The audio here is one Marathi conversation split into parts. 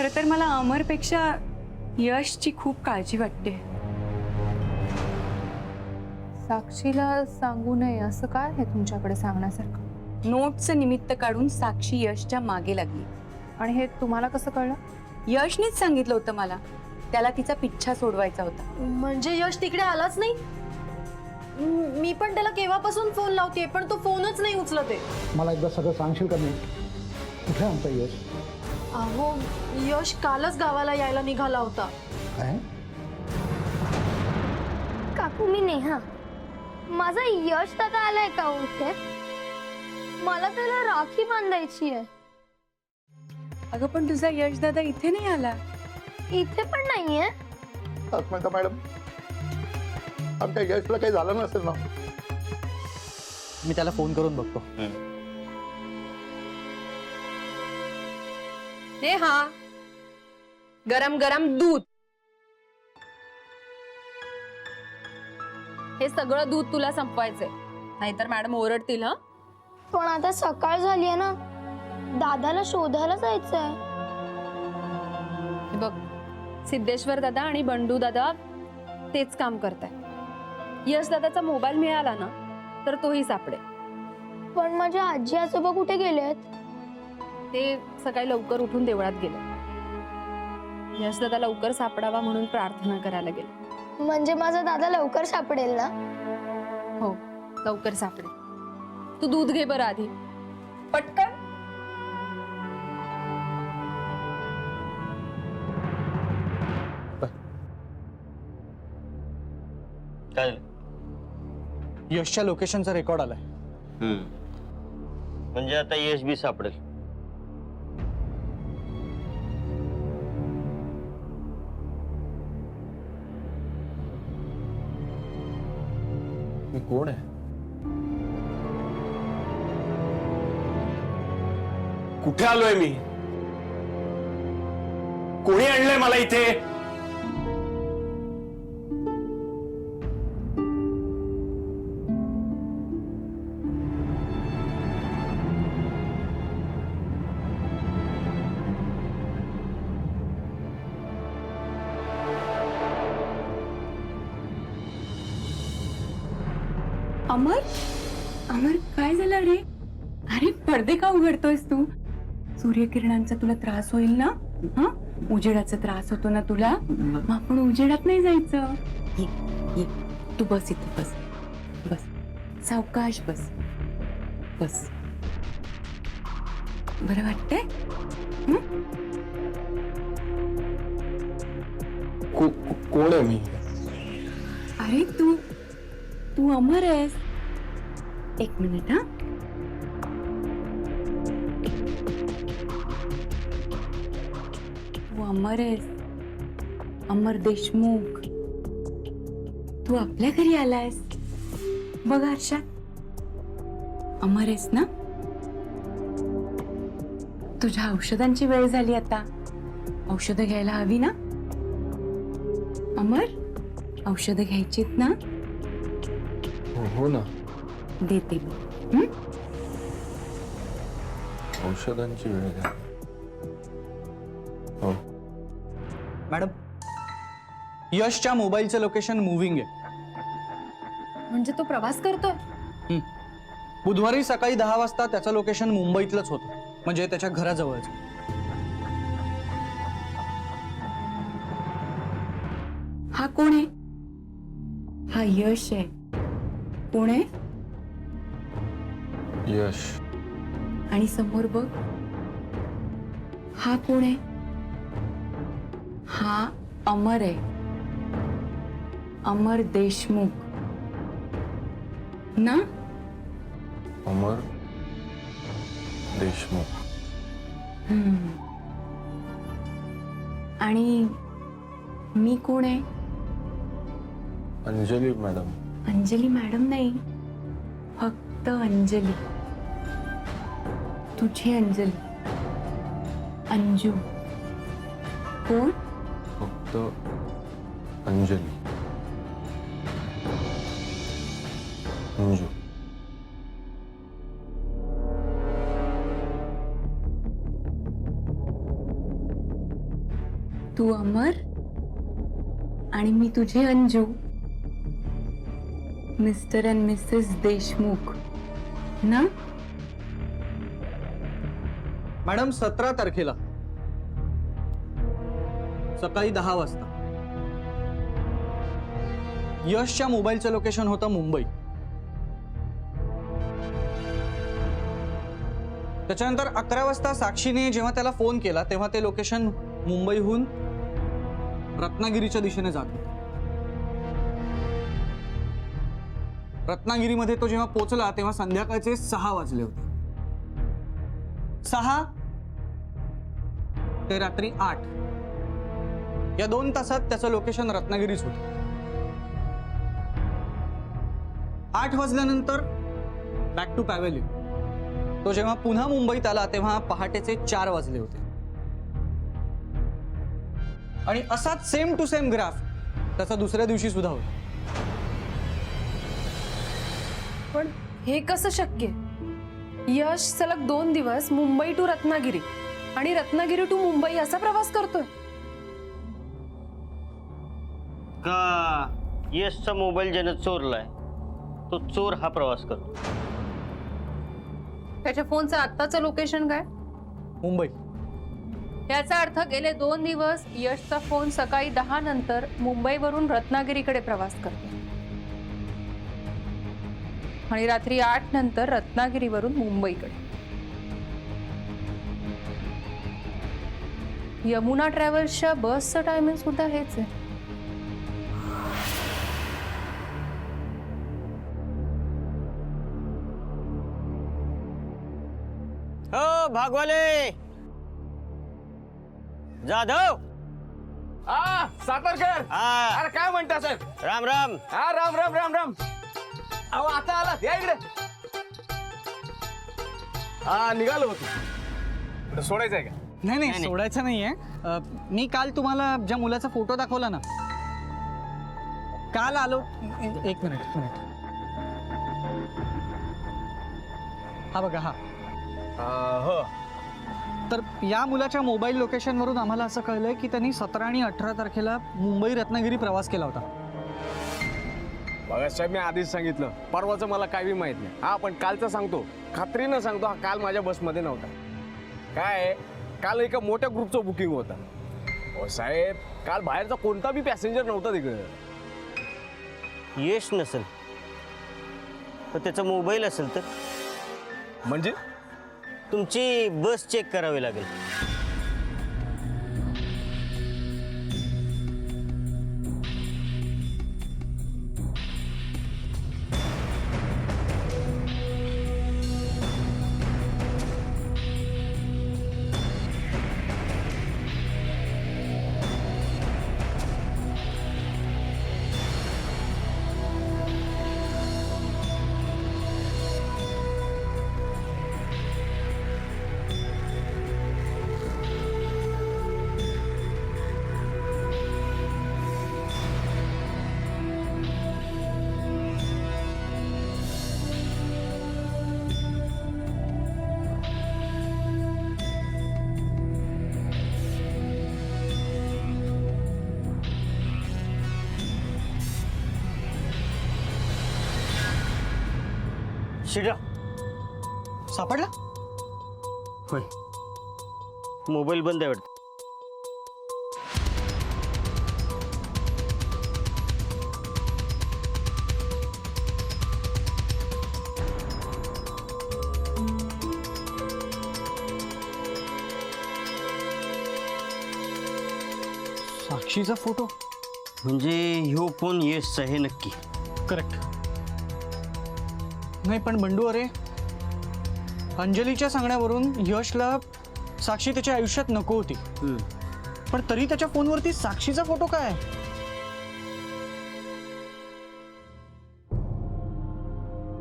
खरं तर मला अमरपेक्षा यशची खूप काळजी वाटते. साक्षीला सांगू नये असं काय आहे तुमच्याकडे सांगण्यासारखं? नोटचं निमित्त काढून साक्षी यशच्या मागे लागली. आणि हे तुम्हाला कसं कळलं? यशनेच सांगितलं होतं मला. त्याला तिचा पिच्छा सोडवायचा होता. म्हणजे यश तिकडे आलाच नाही? मी पण त्याला केव्हापासून फोन लावते पण तो फोनच नाही उचलत आहे. मला एकदा सगळं सांगशील का? नाही कुठे आमचा यश? अहो यश कालच गावाला यायला निघाला होता. काय? काकू मी नेहा. माझा यश दादा आलाय का इथे? मला त्याला राखी बांधायची आहे. अगं पण तुझा यश दादा इथे नाही आला. इथे पण नाहीये. अस्मिता मॅडम, आमच्या यशला काही झालं नसेल ना? मी त्याला फोन करून बघतो. नेहा, गरम गरम दूध. हे सगळं दूध तुला संपवायचंय, नाहीतर मॅडम ओरडतील. हा पण आता सकाळ झालीये ना, दादाला शोधायला जायचंय. हे बघ, सिद्धेश्वर दादा आणि बंडू दादा तेच काम करताय. यश दादाचा मोबाईल मिळाला ना तर तोही सापडेल. पण माझे आजी आजोबा कुठे गेलेत? ते सकाळी लवकर उठून देवळात गेले. यश दादा लवकर सापडावा म्हणून प्रार्थना करायला गेले. म्हणजे माझा दादा लवकर सापडेल ना? हो, लवकर सापडेल. तू दूध घे बरं आधी पटकन. काय? यशच्या लोकेशनचा रेकॉर्ड आलाय. म्हणजे आता यश बी सापडेल. मी कोण आहे? कुठे आलोय मी? कोणी आणलंय मला इथे? अमर, अमर काय झालं रे? अरे पडदे का उघडतोयस तू? सूर्यकिरणांचा तुला त्रास होईल ना? हा, उजेडाचा त्रास होतो ना तुला? मग आपण उजेडात नाही जायचं. ये, तू बस इथे, बस बस, सावकाश बस बस. बरं वाटतंय? कोण आहे मी? अरे तू अमर आहेस. एक मिनिट. हा, तू अमर आहेस, अमर देशमुख. तू आपल्या घरी आलायस. बघ आरशात, अमर आहेस ना? तुझ्या औषधांची वेळ झाली आता. औषधं घ्यायला हवी ना? अमर, औषधं घ्यायचीत ना? हो ना, देते मी. औषधांची वेळ आहे. हो मॅडम, यशच्या मोबाईलचं लोकेशन मुव्हिंग आहे. म्हणजे तो प्रवास करतोय? बुधवारी सकाळी 10 वाजता त्याचं लोकेशन मुंबईतलंच होतं, म्हणजे त्याच्या घराजवळच. हा कोण आहे? हा यश आहे. कोण आहे? यश. आणि समोर बघ, हा कोण आहे? हा अमर आहे, अमर देशमुख ना? अमर देशमुख. आणि मी कोण आहे? अंजली मॅडम. अंजली मॅडम नाही, फक्त अंजली. तुझी अंजली, अंजू. कोण? फक्त अंजली. अंजू. तू अमर आणि मी तुझी Anju, mister and Mrs Deshmukh ना. मॅडम 17 तारखेला सकाळी 10 वाजता यशच्या मोबाईलचं लोकेशन होतं मुंबई. त्याच्यानंतर 11 वाजता साक्षीने जेव्हा त्याला फोन केला तेव्हा ते लोकेशन मुंबईहून रत्नागिरीच्या दिशेने जात होते. रत्नागिरीमध्ये तो जेव्हा पोहोचला तेव्हा संध्याकाळचे 6 वाजले होते. 6 ते रात्री 8 या 2 तासात त्याचं लोकेशन रत्नागिरीच होतं. 8 वाजल्यानंतर बॅक टू पॅव्हेलियन. तो जेव्हा पुन्हा मुंबईत आला तेव्हा पहाटेचे 4 वाजले होते. आणि असाच सेम टू सेम ग्राफ त्याचा दुसऱ्या दिवशी सुद्धा होता. पण हे कसं शक्य? यश सलग 2 दिवस मुंबई टू रत्नागिरी आणि रत्नागिरी टू मुंबई असा प्रवास करतोय. का यशचा मोबाईल ज्यानं चोरलाय तो चोर हा प्रवास करतो. त्याच्या फोनचं आत्ताचं लोकेशन काय? मुंबई. याचा अर्थ गेले 2 दिवस यशचा फोन सकाळी 10 नंतर मुंबईवरून रत्नागिरीकडे प्रवास करतो आणि रात्री 8 नंतर रत्नागिरीवरून मुंबईकडे. यमुना ट्रॅव्हल्सच्या बसचं टायमिंग सुद्धा हेच आहे. हो भागवाले जाधव. सातारकर. हा अरे काय म्हणता सर? राम राम. हा राम राम राम राम. अहो आता आलात या इकडे. हा निघालो होतो. सोडायचंय का? नाही नाही. नाही सोडायचं नाहीये. मी काल तुम्हाला ज्या मुलाचा फोटो दाखवला ना, काल आलो. एक मिनिट. हा बघा. हा हो. तर या मुलाच्या मोबाईल लोकेशनवरून आम्हाला असं कळलंय की त्यांनी 17 आणि 18 तारखेला मुंबई रत्नागिरी प्रवास केला होता. बघा साहेब मी आधीच सांगितलं परवाचं मला काही माहित नाही. हा पण कालचं सांगतो, खात्रीनं सांगतो. हा काल माझ्या बसमध्ये नव्हता. काय काल एका मोठ्या ग्रुपचं बुकिंग होतं. हो साहेब काल बाहेरचा कोणता बी पॅसेंजर नव्हता तिकडे. यश नसेल तर त्याचा मोबाईल असेल तर म्हणजे तुमची बस चेक करावी लागेल. शिडा सापडला. होय मोबाईल बंद आहे वाटतं. साक्षीचा फोटो. म्हणजे ह्यो फोन यशचा आहे नक्की. करेक्ट. नाही पण बंडू, अरे अंजलीच्या सांगण्यावरून यशला साक्षी त्याच्या आयुष्यात नको होती. पण तरी त्याच्या फोनवरती साक्षीचा फोटो काय?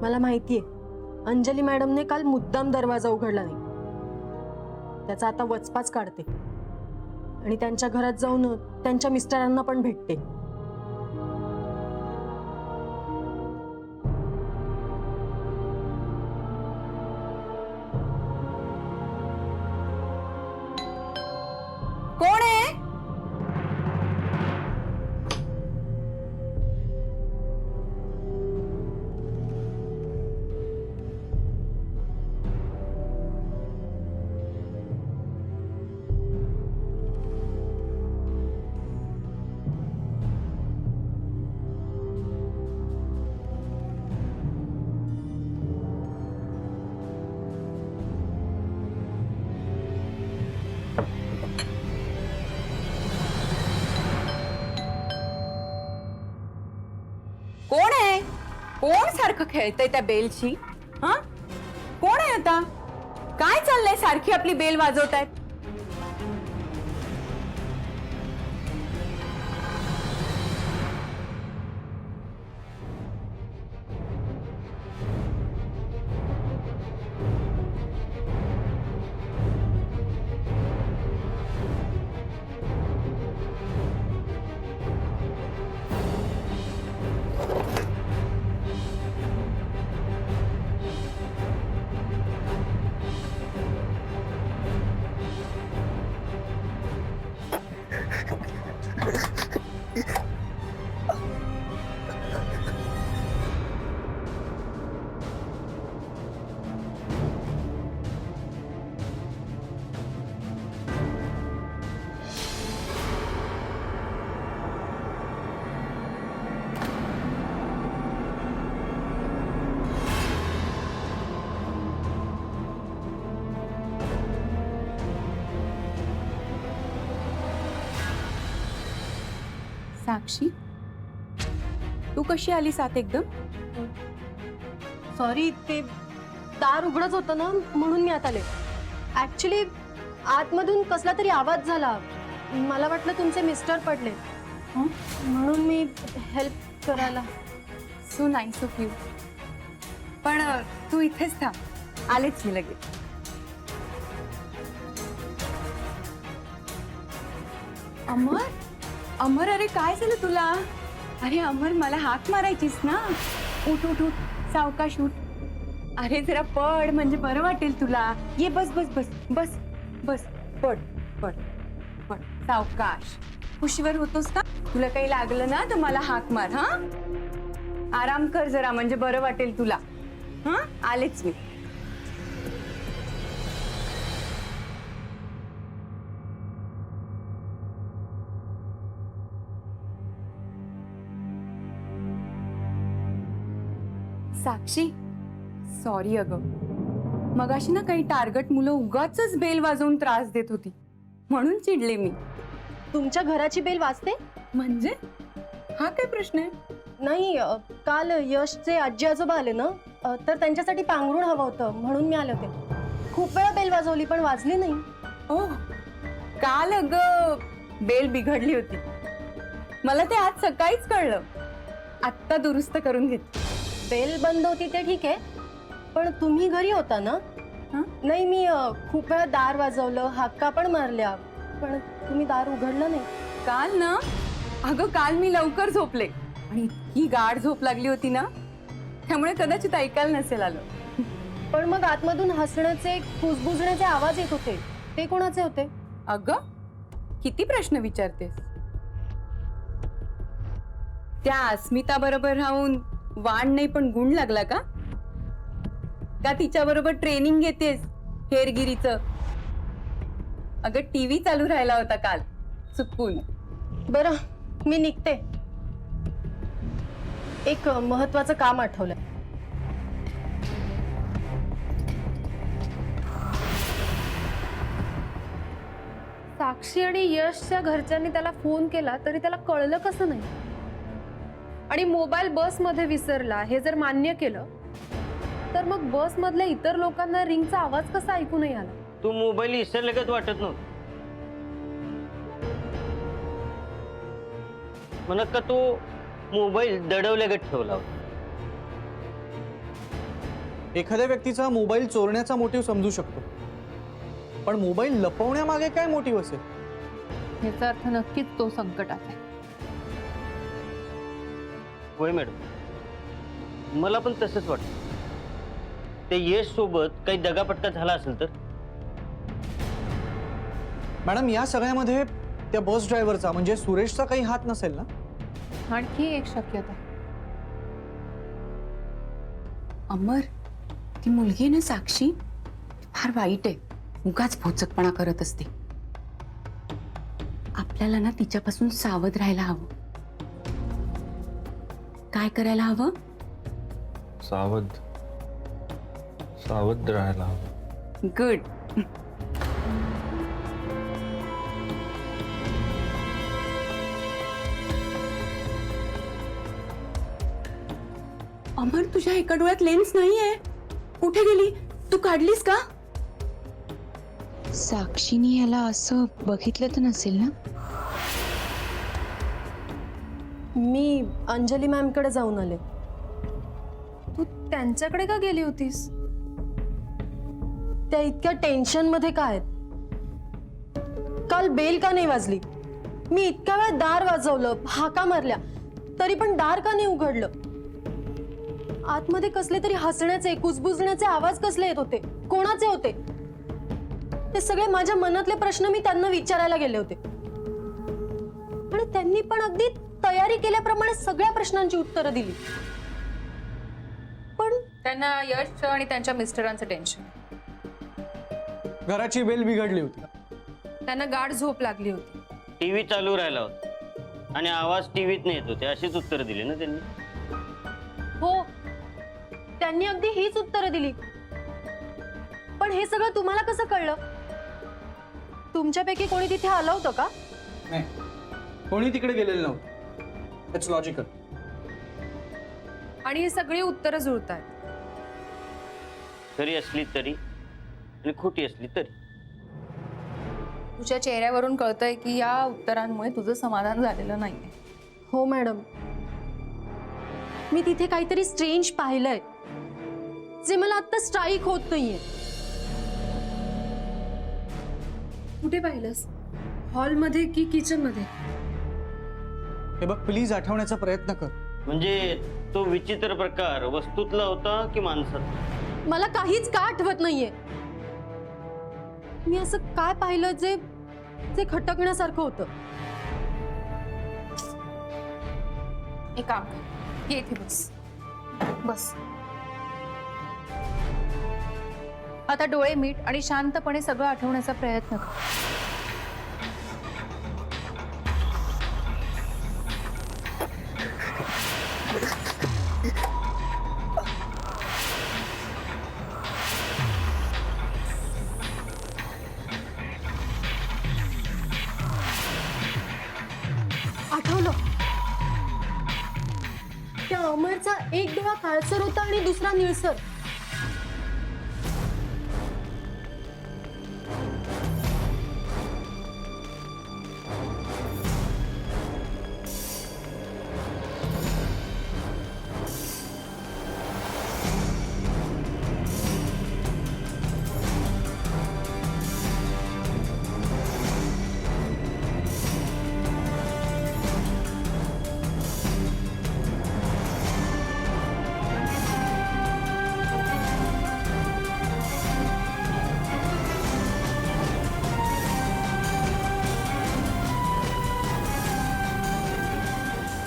मला माहितीये अंजली मॅडमने काल मुद्दाम दरवाजा उघडला नाही. त्याचा आता वचपाच काढते आणि त्यांच्या घरात जाऊन त्यांच्या मिस्टरांना पण भेटते. कोण आहे? कोण आहे? कोण सारखं खेळतंय त्या बेलशी? हा, कोण आहे आता? काय चाललंय? सारखी आपली बेल वाजवतायत. साक्षी, तू कशी आलीस आत एकदम? सॉरी, ते दार उघडच होतं ना, म्हणून मी आत आले. ऍक्च्युली आतमधून कसला तरी आवाज झाला. मला वाटलं तुमचे मिस्टर पडले, म्हणून मी हेल्प करायला. So nice of you. पण तू इथेच थांब, आलेच मी लगेच. अमर, अमर, अरे काय झालं तुला? अरे अमर, मला हाक मारायचीस ना. उठ उठ उठ, सावकाश उठ. अरे जरा पड, म्हणजे बरं वाटेल तुला. ये, बस बस बस बस बस, पड पड पड, सावकाश. खुशीवर होतोस का? तुला काही लागलं ना तर मला हाक मार. हा, आराम कर जरा, म्हणजे बरं वाटेल तुला. हा, आलेच मी. साक्षी, सॉरी अगं, मगाशी ना काही टार्गट मुलं उगाचच बेल वाजवून त्रास देत होती, म्हणून चिडले मी. तुमच्या घराची बेल वाजते? म्हणजे हा काय प्रश्न आहे? नाही, काल यशचे आजी आजोबा आले ना, तर त्यांच्यासाठी पांघरूण हवं होतं, म्हणून मी आले होते. खूप वेळा बेल वाजवली पण वाजली नाही. ओ, काल अगं बेल बिघडली होती. मला ते आज सकाळीच कळलं. आत्ता दुरुस्त करून घेतली. बेल बंद होती ते ठीक आहे, पण तुम्ही घरी होता ना? नाही, मी खूप वेळा दार वाजवलं, हाक्का पण मारल्या, पण तुम्ही दार उघडलं नाही. काल ना, अगं काल मी लवकर झोपले आणि इतकी गाढ झोप लागली होती ना, त्यामुळे कदाचित ऐकायला नसेल आलं. पण मग आतमधून हसण्याचे, कुजबुजण्याचे आवाज येत होते, ते कोणाचे होते? अगं किती प्रश्न विचारतेस? त्या अस्मिता बरोबर राहून वाण नाही पण गुण लागला का? का तिच्या बरोबर ट्रेनिंग घेतेस हेरगिरीचं? अगं टीव्ही चालू राहिला होता काल चुकून. बरं, मी निघते. एक महत्वाचं काम आठवलंय. साक्षी आणि यशच्या घरच्यांनी त्याला फोन केला तरी त्याला कळलं कसं नाही? आणि मोबाईल बसमध्ये विसरला हे जर मान्य केलं तर मग बस मधल्या इतर लोकांना रिंगचा आवाज कसा ऐकू नाही आला? तू मोबाईल विसरल्यागत वाटत नव्हतं. म्हणत का तू मोबाईल दडवल्यागत ठेवला होता? एखाद्या व्यक्तीचा मोबाईल चोरण्याचा मोटिव्ह समजू शकतो, पण मोबाईल लपवण्यामागे काय मोटिव्ह असेल? याचा अर्थ नक्कीच तो संकटात आहे. होय मॅडम, मला पण तसंच वाटतं. ते यश सोबत काही दगापटका झाला असेल तर? मॅडम, या सगळ्यामध्ये त्या बस ड्रायव्हरचा म्हणजे सुरेशचा काही हात नसेल ना? आणखी एक शक्यता. अमर, ती मुलगी आहे ना साक्षी, फार वाईट आहे. उगाच भोचकपणा करत असते. आपल्याला ना तिच्यापासून सावध राहायला हवं. काय करायला हवं? सावध सावध राहायला हवं. गुड. अमर, तुझ्या एका डोळ्यात लेन्स नाहीये. कुठे गेली? तू काढलीस का? साक्षीने याला असं बघितलं तर नसेल ना? मी अंजली मॅमकडे जाऊन आले. तू त्यांच्याकडे का गेली होतीस? त्या इतक्या टेन्शन मध्ये काय आहेत? काल बेल का नाही वाजली? मी इतक्या वेळ दार वाजवलं, हाका मारल्या, तरी पण दार का नाही उघडलं? आतमध्ये कसले तरी हसण्याचे, कुजबुजण्याचे आवाज कसले येत होते? कोणाचे होते? ते सगळे माझ्या मनातले प्रश्न मी त्यांना विचारायला गेले होते, आणि त्यांनी पण अगदी तयारी केल्याप्रमाणे सगळ्या प्रश्नांची उत्तरं दिली. पण त्यांना यश आणि त्यांच्या मिस्टरांचं टेन्शन. घराची बेल बिघडली होती. त्यांना गाढ झोप लागली होती. टीव्ही चालू राहिला होता आणि आवाज टीव्हीत नाही येत होते, अशीच उत्तर दिली ना त्यांनी. हो, त्यांनी अगदी हीच उत्तरं दिली. पण हे सगळं तुम्हाला कसं कळलं? तुमच्यापैकी कोणी तिथे आलं होतं का? नाही, कोणी तिकडे गेलेलं नव्हतं. It's logical. आणि ही सगळी उत्तरं जुळतात. खरी असली तरी आणि खोटी असली तरी. तुझ्या चेहऱ्यावरून कळतंय की या उत्तरांमुळे तुझं समाधान झालेलं नाहीये. हो मॅडम, मी तिथे काहीतरी स्ट्रेंज पाहिलंय जे मला आता स्ट्राईक होत नाहीये. कुठे पाहिलंस? हॉलमध्ये की किचन मध्ये? हे बघ, प्लीज आठवण्याचा प्रयत्न कर. म्हणजे तो विचित्र प्रकार वस्तूतला होता की माणसात? मला काहीच का आठवत नाहीये. मी असं काय पाहिलं जे जे खटकण्यासारखं होतं? एक काम कर, ये इथे बस. बस. आता डोळे मीट आणि शांतपणे सगळं आठवण्याचा प्रयत्न कर. आठवलं. त्या अमरचा एक डोळा काळसर होता आणि दुसरा निळसर.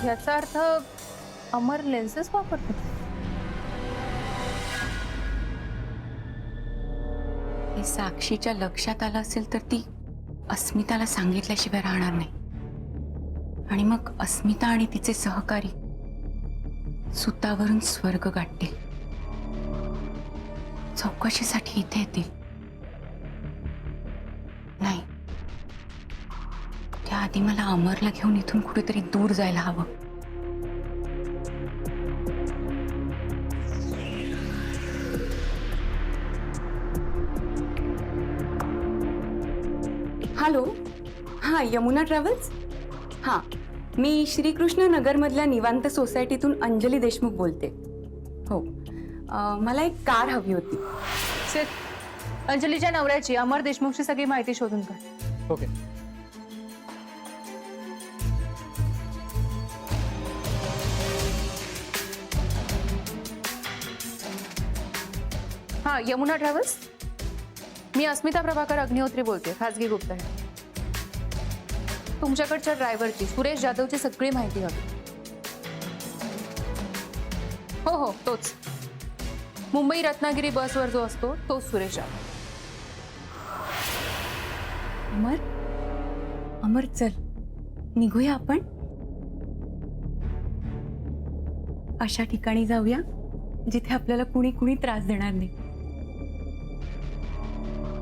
याचा अर्थ अमर लेन्सेस वापरतो. हे साक्षीच्या लक्षात आलं असेल तर ती अस्मिताला सांगितल्याशिवाय राहणार नाही. आणि मग अस्मिता आणि तिचे सहकारी सुतावरून स्वर्ग गाठतील. चौकशीसाठी इथे येतील. नाही, त्याआधी मला अमरला घेऊन इथून कुठेतरी दूर जायला हवं. हॅलो, हां, यमुना ट्रॅव्हल्स. हां, मी श्रीकृष्ण नगरमधल्या निवांत सोसायटीतून अंजली देशमुख बोलते. हो, मला एक कार हवी होती. अंजलीच्या नवऱ्याची अमर देशमुखची सगळी माहिती शोधून काढ. ओके. हां, यमुना ट्रॅव्हल्स. मी अस्मिता प्रभाकर अग्निहोत्री बोलते, खासगी गुप्त आहे. तुमच्याकडच्या ड्रायव्हरची, सुरेश जाधवची सगळी माहिती हवी. हो हो, तोच. मुंबई रत्नागिरी बसवर जो असतो तोच सुरेश जाधव. अमर, अमर, चल निघूया आपण. अशा ठिकाणी जाऊया जिथे आपल्याला कुणी कुणी त्रास देणार नाही.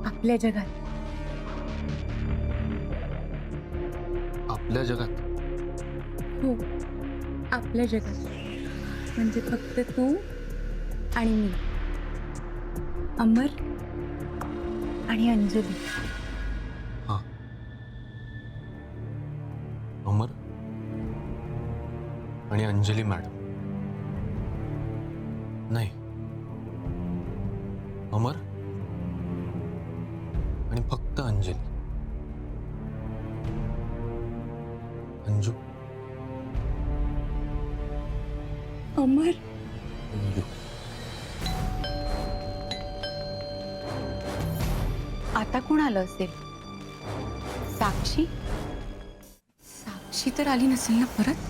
आपल्या जगात. आपल्या जगात. हो, आपल्या जगात. म्हणजे फक्त तू आणि मी, अमर आणि अंजली. हां. अमर आणि अंजली मॅडम. नाही, अमर आणि फक्त अंजली. अंजू. अमर. अंजू. आता कोण आलं असेल? साक्षी? साक्षी तर आली नसेल ना परत?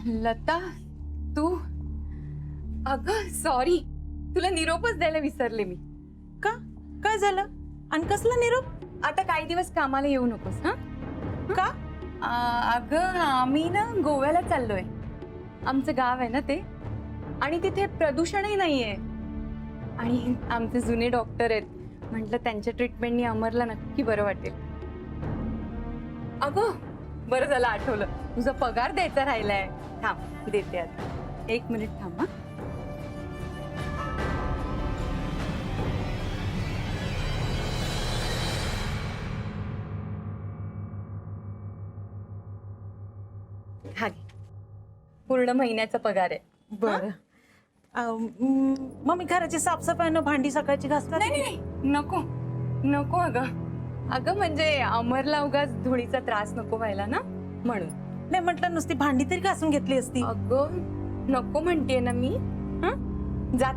लता, तू? अगं सॉरी, तुला निरोपच द्यायला विसरले मी. का? काय झालं? आणि कसला निरोप? आता काही दिवस कामाला येऊ नकोस. हा का? अगं आम्ही ना गोव्याला चाललोय. आमचं गाव आहे ना ते, आणि तिथे प्रदूषणही नाहीये. आणि आमचे जुने डॉक्टर आहेत, म्हटलं त्यांच्या ट्रीटमेंटनी अमरला नक्की बरं वाटेल. अगं बरं झालं आठवलं, तुझा पगार द्यायचा राहिलाय. थांब देते आता, 1 मिनिट थांब. हा घे, पूर्ण महिन्याचा पगार आहे. बरं. मग मी घराची साफसफाई न भांडी सकाळची घासतात. नाही नाही नको नको. अगं म्हणजे अमरला उगाच धुळीचा त्रास नको व्हायला ना, म्हणून. नाही म्हटलं नुसती भांडी तरी घासून घेतली असती. अगं नको म्हणतेय ना मी. जात.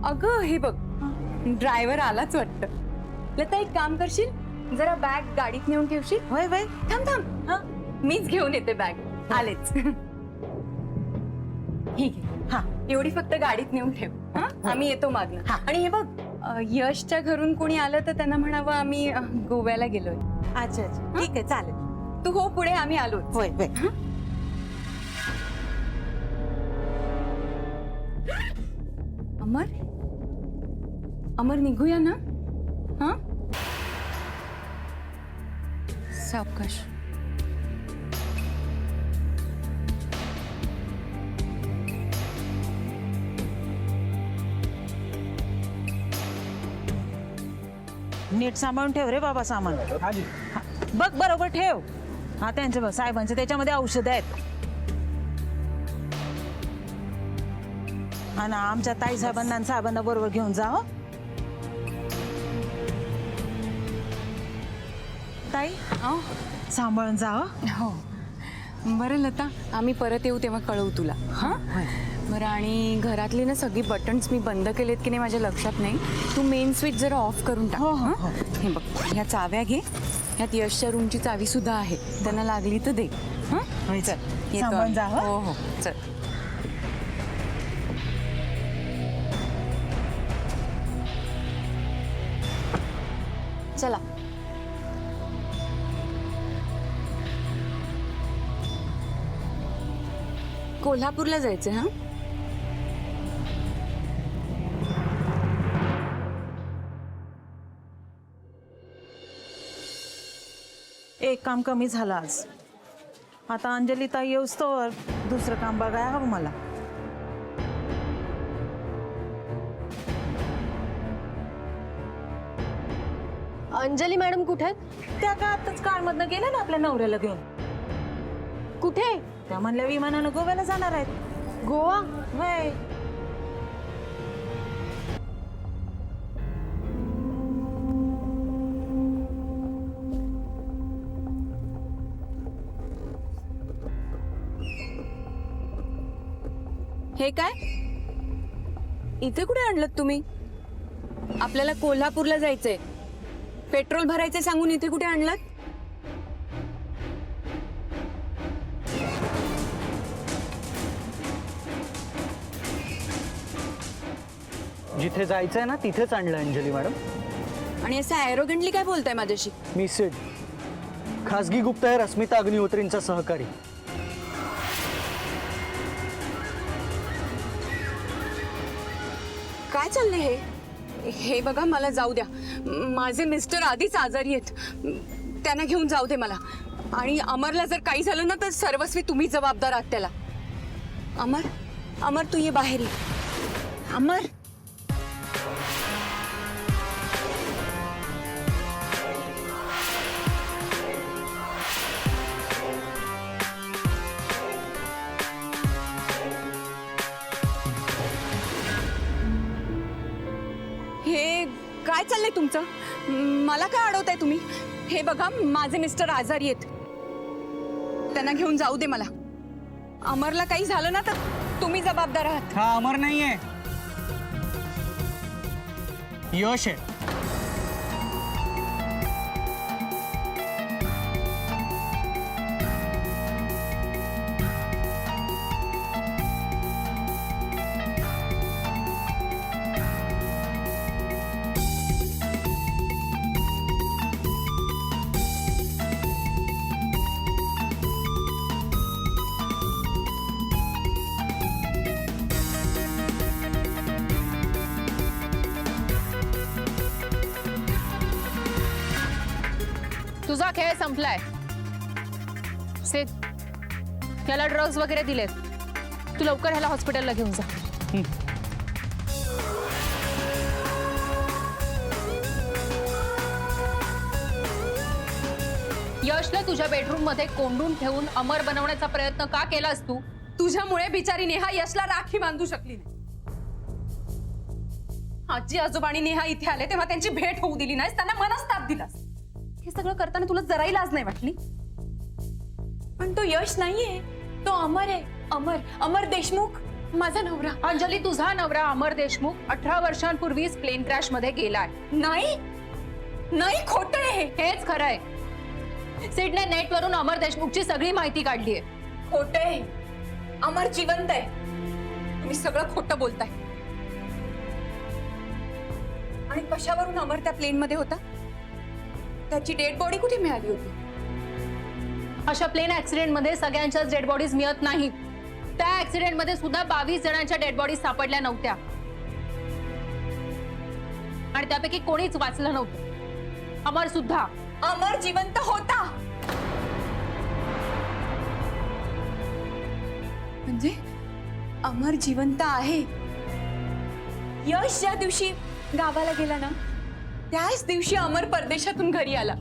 अगं हे बघ, ड्रायव्हर आलाच वाटतं. लता एक काम करशील, जरा बॅग गाडीत नेऊन ठेवशील? वय वय. थांब थांब, मीच घेऊन येते बॅग. आलेच. ठीक आहे. हा, एवढी फक्त गाडीत नेऊन ठेव. आम्ही येतो मागणं. आणि हे बघ, यशच्या घरून कोणी आलं तर त्यांना म्हणावं आम्ही गोव्याला गेलोय. अच्छा अच्छा, ठीक आहे, चालेल. तू हो पुढे, आम्ही आलो. वय वय. अमर, अमर निघूया ना? हा, सावकाश. नीट सांभाळून ठेव रे बाबा सामान. हा, बघ बरोबर ठेव. हा, त्यांचे बघ साहेबांचे त्याच्यामध्ये औषध आहेत. हा ना, आमच्या ताई साहेबांना आणि साहेबांना बरोबर घेऊन जा. हो ताई, सांभाळून जा. हो बरं लता, आम्ही परत येऊ तेव्हा कळवू तुला. हा बरं. आणि घरातली ना सगळी बटन्स मी बंद केलेत की नाही माझ्या लक्षात नाही. तू मेन स्विच जरा ऑफ करून टाक. हे बघ, ह्या चाव्या घे. ह्यात यशच्या रूमची चावी सुद्धा आहे, त्यांना लागली तर दे. हा चल, येतो सांभाळून आम्ही. जा. हो हो चल. चला. कोल्हापूरला जायचंय. हा, एक काम कमी झालं आज. आता अंजली ताई येऊस्तोवर दुसरं काम बघायला हवं मला. अंजली मॅडम कुठे आहेत? त्या का आताच कारमधनं गेल्या ना आपल्या नवऱ्याला घेऊन. कुठे? त्या म्हणल्या विमानानं गोव्याला जाणार आहेत. गोवा? वय. हे काय? इथे कुठे आणलं तुम्ही? आपल्याला कोल्हापूरला जायचंय. पेट्रोल भरायचे सांगून इथे कुठे आणलं? जिथे जायचंय ना तिथेच आणलं अंजली मॅडम. आणि असं ॲरोगंटली काय बोलताय माझ्याशी? मी सिड, खासगी गुप्तहेर अस्मिता अग्निहोत्रींचा सहकारी. काय चाललंय हे? हे बघा, मला जाऊ द्या. माझे मिस्टर आधीच आजारी आहेत. त्यांना घेऊन जाऊ दे मला. आणि अमरला जर काही झालं ना तर सर्वस्वी तुम्ही जबाबदार आहात त्याला. अमर, अमर तू ये बाहेर ये. अमर, हे काय चाललंय तुमचं? मला काय अडवताय तुम्ही? हे बघा, माझे मिस्टर आजारी आहेत. त्यांना घेऊन जाऊ दे मला. अमरला काही झालं ना तर तुम्ही जबाबदार आहात. हा अमर नाहीये, यश आहे. तुझा खेळ संपलाय. सिड, याला ड्रग्ज वगैरे दिलेत. तू लवकर ह्याला हॉस्पिटलला घेऊन जा. यशला तुझ्या बेडरूम मध्ये कोंडून ठेवून अमर बनवण्याचा प्रयत्न का केलास तू? तुझ्यामुळे बिचारी नेहा यशला राखी बांधू शकली नाही. आजी आजोबाणी नेहा इथे आले तेव्हा त्यांची भेट होऊ दिली नाहीस, त्यांना मनस्ताप दिलास. हे सगळं करताना तुला जराही लाज नाही वाटली? पण तो यश नाहीये, तो अमर आहे. अमर, अमर देशमुख, माझा नवरा. अंजली, तुझा नवरा अमर देशमुख 18 वर्षांपूर्वीच प्लेन क्रॅश मध्ये गेलाय. नाही नाही, खोटं आहे. हेच खरंय. सिडने नेटवरून अमर देशमुखची सगळी माहिती काढलीये. खोटं आहे. अमर जिवंत आहे. तुम्ही सगळं खोटं बोलताय. आणि कशावरून अमर त्या प्लेन मध्ये होता? त्याची डेड बॉडी कुठे मिळाली होती? अशा प्लेन ऍक्सिडेंट मध्ये सगळ्यांच्याच डेड बॉडीज मिळत नाहीत. त्या ऍक्सिडेंट मध्ये सुद्धा 22 जणांच्या डेड बॉडीज सापडल्या नव्हत्या आणि त्यापैकी कोणीच वाचलं नव्हतं. अमर सुद्धा. अमर जिवंत होता म्हणजे अमर जिवंत आहे. यश ज्या दिवशी गावाला गेला ना त्याच दिवशी अमर परदेशातून घरी आला.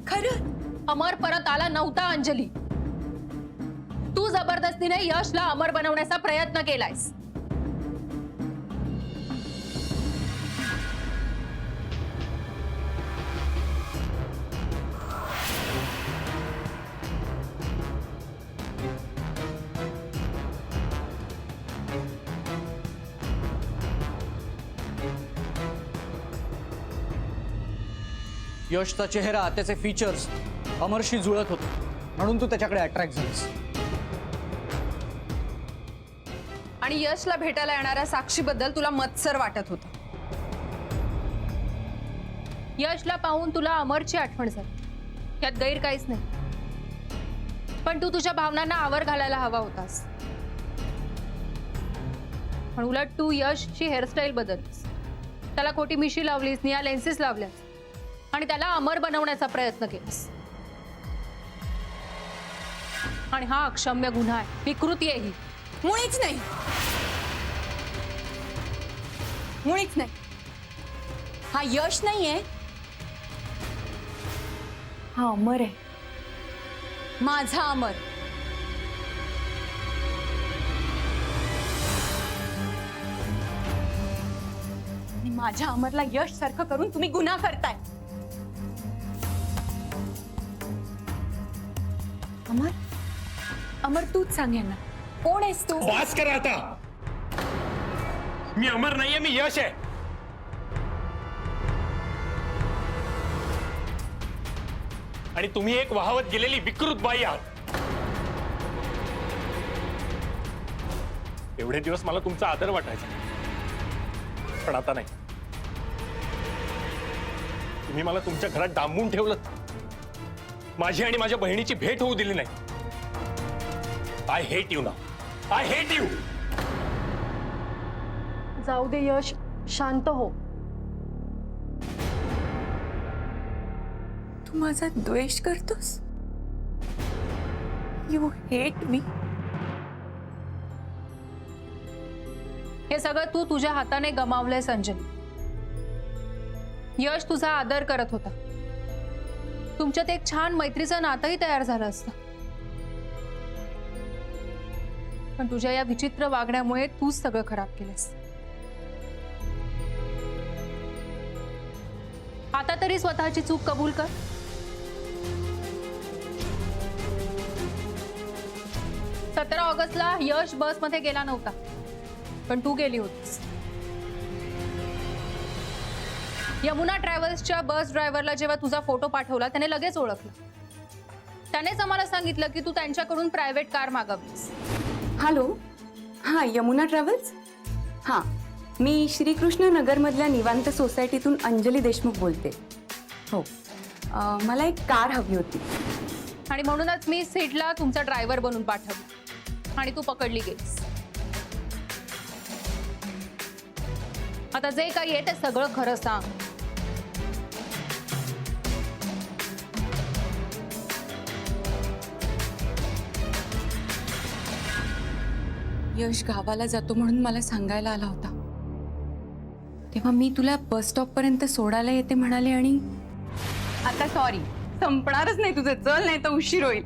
खरं अमर परत आला नव्हता अंजली. तू जबरदस्तीने यशला अमर बनवण्याचा प्रयत्न केलायस. यशचा चेहरा, त्याचे फीचर्स अमरशी जुळत होते म्हणून तू त्याच्याकडे अट्रॅक्ट झालीस. आणि यशला भेटायला येणाऱ्या साक्षीबद्दल तुला मत्सर वाटत होतं. यशला पाहून तुला अमरची आठवण झाली, यात गैर काहीच नाही. पण तू तुझ्या भावनांना आवर घालायला हवा होतास. पण उलट तू यशची हेअरस्टाईल बदललीस, त्याला खोटी मिशी लावलीस, निळ्या लेन्सेस लावल्यास आणि त्याला अमर बनवण्याचा प्रयत्न केलास. आणि हा अक्षम्य गुन्हा आहे, विकृती आहे ही. मुळीच नाही, मुळीच नाही. हा यश नाहीये, हा अमर आहे. माझा अमर. आणि माझ्या अमरला यश सारखं करून तुम्ही गुन्हा करताय. अमर, अमर तूच सांग यांना, कोण आहेस तू? वास करा आता. मी अमर नाहीये, मी यश आहे. आणि तुम्ही एक वाहवत गेलेली विकृत बाई आहात. एवढे दिवस मला तुमचा आदर वाटायचा, पण आता नाही. तुम्ही मला तुमच्या घरात डांबून ठेवलं, माझी आणि माझ्या बहिणीची भेट होऊ दिली नाही. आय हेट यू ना, आय हेट यू. जाऊ दे यश, शांत हो. तू माझा द्वेष करतोस? You hate me? हे सगळं तू तुझ्या हाताने गमावलंयस अंजली. यश तुझा आदर करत होता. तुमच्यात एक छान मैत्रीचं नातंही तयार झालं असतं. पण तुझ्या या विचित्र वागण्यामुळे तूच सगळं खराब केलंस. आता तरी स्वतःची चूक कबूल कर. 17 ऑगस्टला यश बसमध्ये गेला नव्हता, पण तू गेली होतीस. यमुना ट्रॅव्हल्सच्या बस ड्रायव्हरला जेव्हा तुझा फोटो पाठवला त्याने लगेच ओळखलं. त्यानेच आम्हाला सांगितलं की तू त्यांच्याकडून प्रायव्हेट कार मागवलीस. हॅलो, हां यमुना ट्रॅव्हल्स. हां, मी श्रीकृष्ण नगरमधल्या निवांत सोसायटीतून अंजली देशमुख बोलते. हो, मला एक कार हवी होती. आणि म्हणूनच मी सीटला तुमचा ड्रायव्हर बनून पाठवलं आणि तू पकडली गेलीस. आता जे काही आहे ते सगळं खरं सांग. यश गावाला जातो म्हणून मला सांगायला आला होता. तेव्हा मी तुला बस स्टॉप पर्यंत सोडायला येते म्हणाले आणि आता सॉरी, संपणारच नाही तुझं. चल, नाही तर उशीर होईल.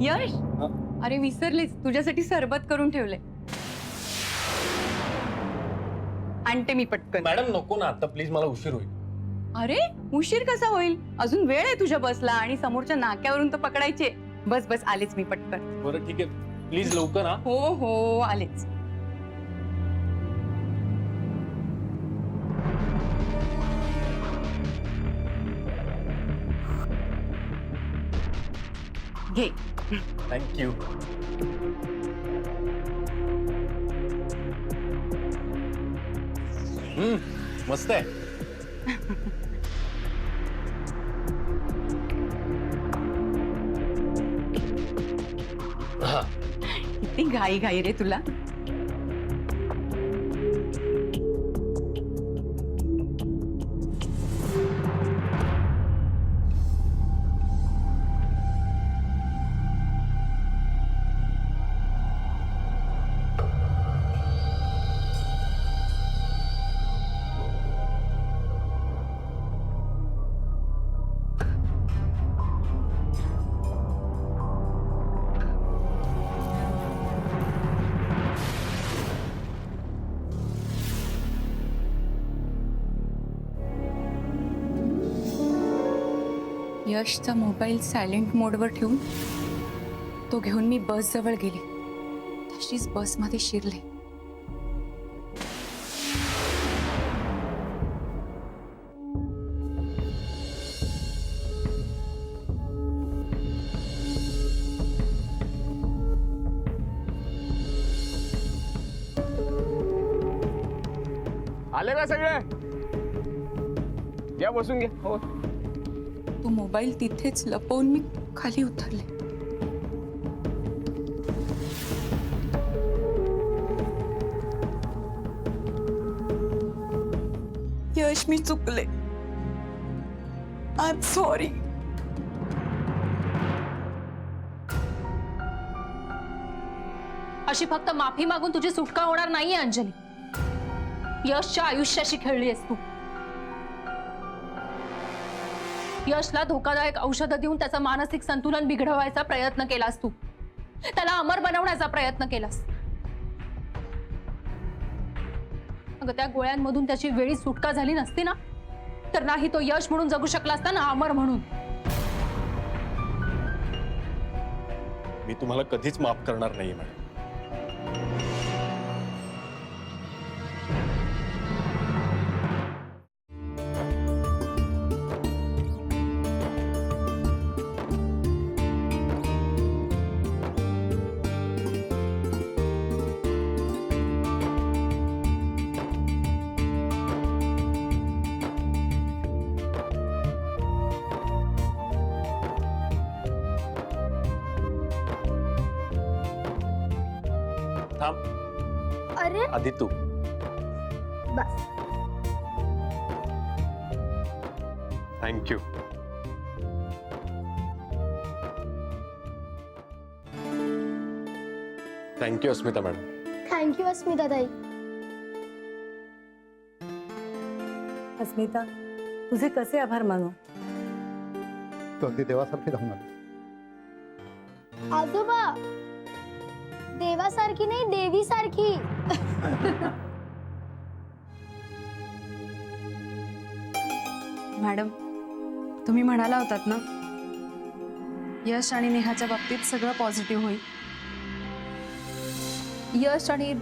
यश, अरे विसरलीस, तुझ्यासाठी सरबत करून ठेवले. आणते मी पटकन. मॅडम नको ना आता, प्लीज, मला उशीर होईल. अरे उशीर कसा होईल? अजून वेळ आहे तुझ्या बसला आणि समोरच्या नाक्यावरून तर पकडायचे. बस बस, आलेच मी पटकन. बरं ठीक आहे, प्लीज लवकर. हा, हो हो, आलेच. घे. थँक्यू. मस्त आहे. हा, किती घाई घाई रे तुला. यशचा मोबाईल सायलेंट मोडवर ठेवून तो घेऊन मी बस जवळ गेले. तशीच बसमध्ये शिरले. आले का सगळे? या बसून घ्या. हो, तो मोबाईल तिथेच लपवून मी खाली उतरले. यश, मी चुकले. I am sorry. अशी फक्त माफी मागून तुझी सुटका होणार नाहीये अंजली. यशच्या आयुष्याशी खेळलीयस तू. यशला धोकादायक औषधं देऊन त्याचं मानसिक संतुलन बिघडवायचा प्रयत्न केलास तू. त्याला अमर बनवण्याचा प्रयत्न केलास. अगं, त्या गोळ्यांमधून त्याची वेळी सुटका झाली नसती ना, तर नाही तो यश म्हणून जगू शकला असता ना अमर म्हणून. मी तुम्हाला कधीच माफ करणार नाही मॅडम. थांब अरे आधी तू. बस. थँक्यू. थँक्यू अस्मिता मॅडम. थँक्यू अस्मिता ताई. अस्मिता तुझे कसे आभार मानू. तू अगदी देवासारखी धावून आली. आजोबा देवासारखी नाही देवीसारखी. मॅडम तुम्ही म्हणाला होतात ना यश आणि नेहाच्या बाबतीत सगळं पॉझिटिव्ह होईल. यश आणि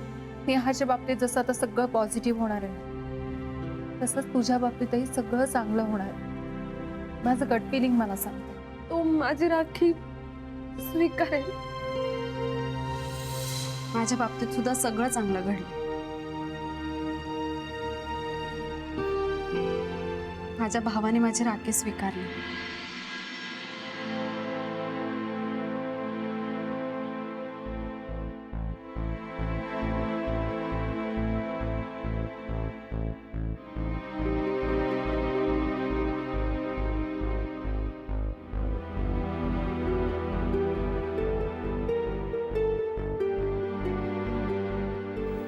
नेहाच्या बाबतीत जसं आता सगळं पॉझिटिव्ह होणार आहे तसंच तुझ्या बाबतीतही सगळं चांगलं होणार आहे. माझं गट फिलिंग मला सांगतं. तो माझी राखी स्वीकारेल. माझ्या बाबतीत सुद्धा सगळं चांगलं घडलं. माझ्या भावाने माझी राखी स्वीकारली.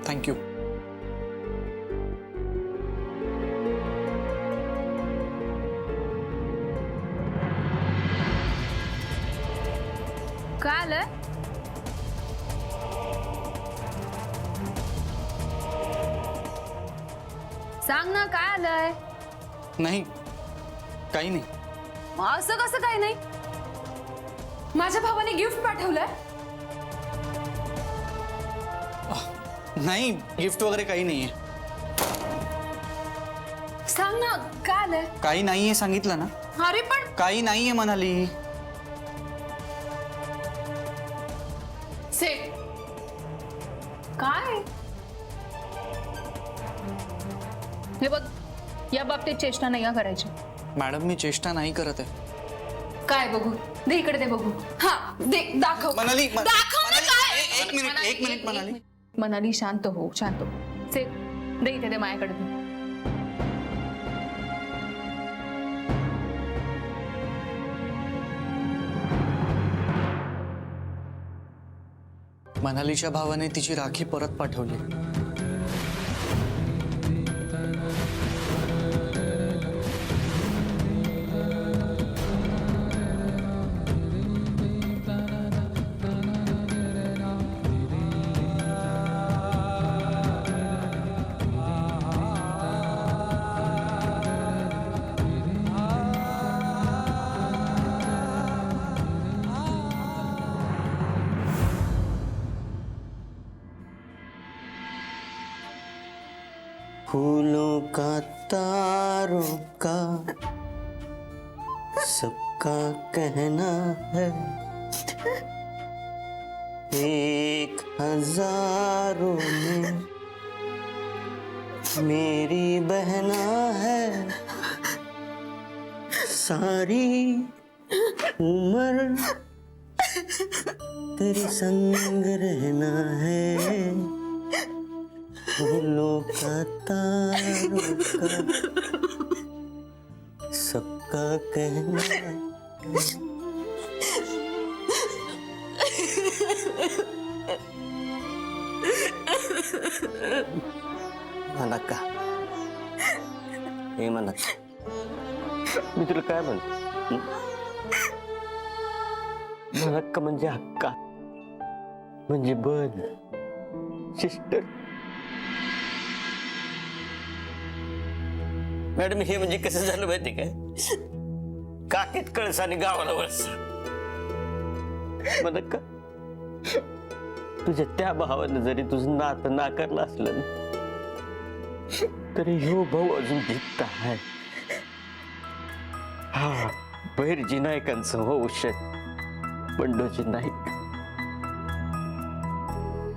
थँक्यू. काय आलंय? सांग ना काय आलंय. नाही काही नाही. असं कसं काही नाही. माझ्या भावाने गिफ्ट पाठवलंय. नाही गिफ्ट वगैरे काही नाहीये. सांग ना काय आलंय. काही नाहीये सांगितलं ना. अरे पण काही नाहीये म्हणाली. से काय हे बघ या बाबतीत चेष्टा नाही हा करायची. मॅडम मी चेष्टा नाही करत आहे. काय बघू दे इकडे दे बघू. हा दे दाखव. मनाली दाखव ना काय. एक मिनिट मनाली. मनाली शांत हो शांत हो. से दे इथे दे माझ्याकडे दे. मनालीच्या भावाने तिची राखी परत पाठवली. फूलों का तारों का सबका कहना है 1000 में मेरी बहना है. सारी उम्र तेरे संग रहना है. फूलों का तारों का सबका कहना है. मनक्का हे मनक्का मी तुला काय म्हणतो. मनक्का म्हणजे हक्का म्हणजे बन सिस्टर. मॅडम हे म्हणजे कसं झालं माहिती काय. काकीत कळस आणि गावाला वळस. मनक्का तुझ्या त्या भावानं जरी तुझं नातं नाकारलं असलं ना तरी ह्यो भाऊ अजून जिद्द आहे. हा बहिर्जी नायकांचं वंश बंडोजी नाईक.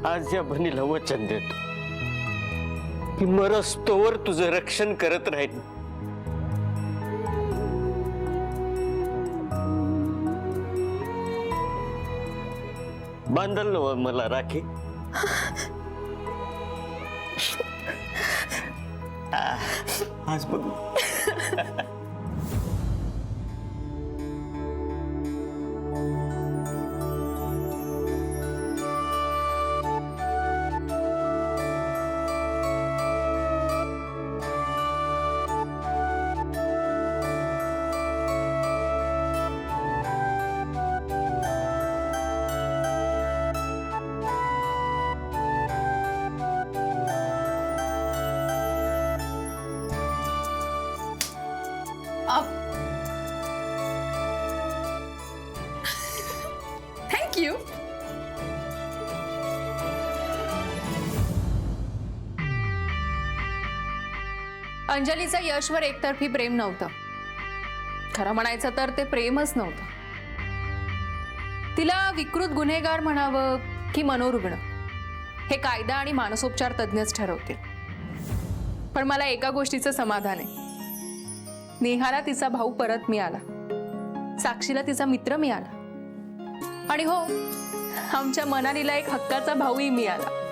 आज या बहिणीला वचन देतो की मरस्तोवर तुझं रक्षण करत राहील. बांधल मला राखी. आज बघ. थँक्यू. अंजलीचं यशवर एकतर्फी प्रेम नव्हतं. खरं म्हणायचं तर ते प्रेमच नव्हतं. तिला विकृत गुन्हेगार म्हणावं की मनोरुग्ण हे कायदा आणि मानसोपचार तज्ज्ञच ठरवतील. पण मला एका गोष्टीचं समाधान आहे. नेहाला तिचा भाऊ परत मिळाला, साक्षीला तिचा मित्र मिळाला आणि हो, आमच्या मनालीला एक हक्काचा भाऊही मिळाला.